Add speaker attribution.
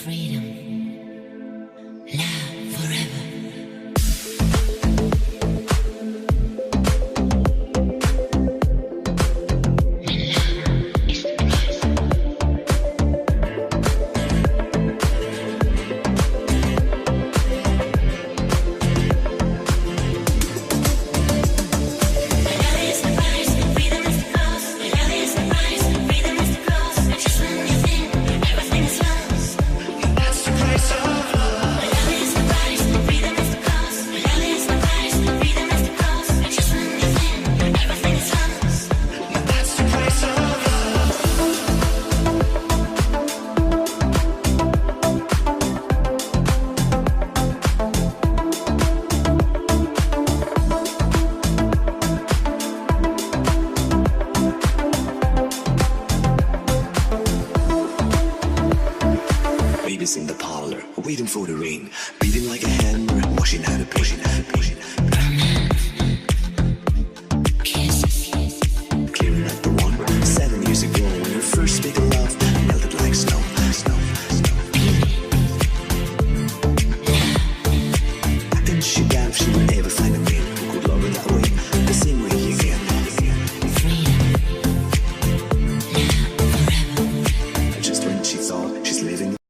Speaker 1: Freedom, love forever.
Speaker 2: Babies in the parlor, waiting for the rain, beating like a hammer, washing out a pain.